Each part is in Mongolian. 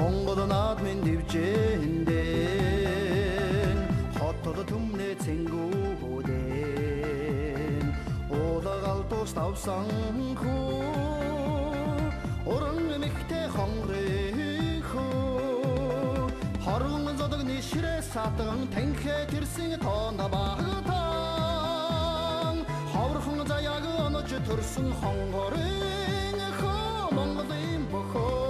Монгол наад минь дэвжэндэн хотод түмнэ цэнгүүдэн уулагал тус тавсан хүү уран эмэгтэй хонгорихүү хоргон зодогны ширээ сатган танхэ тэрсэн тоона багтан ховрхон заяаг онож төрсөн хонгорын хөө Монголын бохоо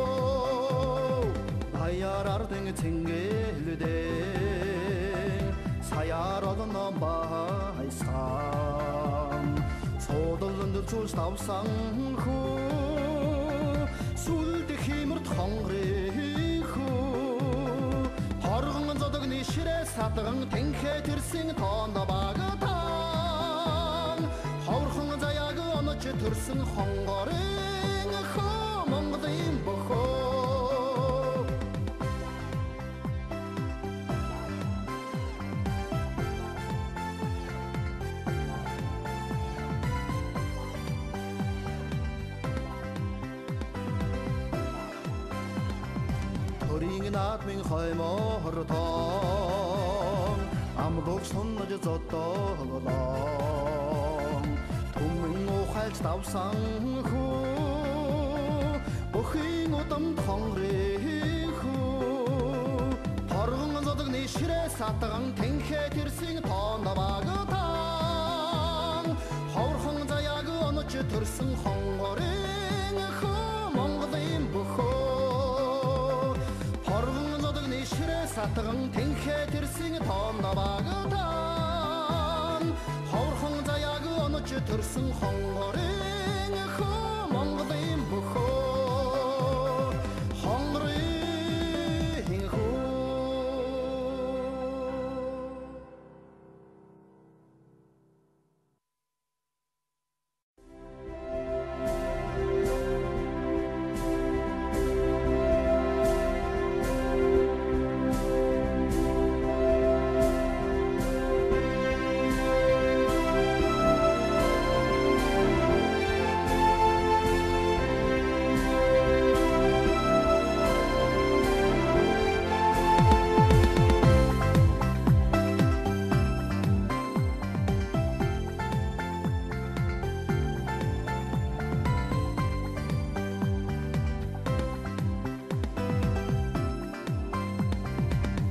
баярардын цэнгэлдэн саяар одно байсан содолнд цус тавсан хүү сүлд химэрт хонгорихүү хоргон зодогны ширээ сатган танхэ тэрсэн тоона багтан ховрхон заяаг онож төрсөн хонгорын хөө Монголын бохоо наад минь хоймоортон амлог соннож зодоолон түмэн ухайлж давсан хүү бүхийн удам хонгорихүү хоргон зодогны ширээ сатган танхэ тэрсэн тоона багтан ховрхон заяаг онож төрсөн хонгорын хөө Монголын бохоо сатган танхэ тэрсэн тоона багтан ховрхон заяаг онож төрсөн хонгорын хөө Монголын бохоо хонгорын хөө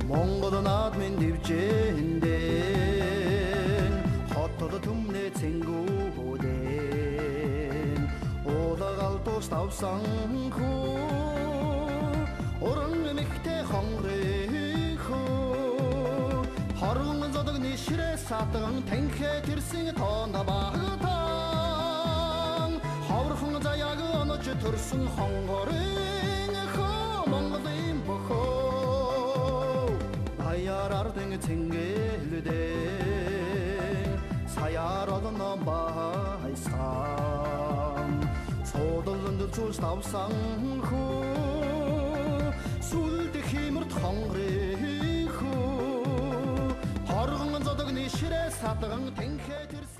Монгол наад минь дэвжэндэн хотод түмнэ цэнгүүдэн уулагал тус тавсан хүү уран эмэгтэй хонгорихүү хоргон зодогны ширээ сатган танхэ тэрсэн тоона багтан ховрхон заяаг онож төрсөн хонгорын хөө Монголын бохоо баярардын цэнгэлдэн саяар одно байсан содолнд цус тавсан хүү сүлд химэрт хонгорихүү хоргон зодогны ширээ сатган танхэ тэрсэн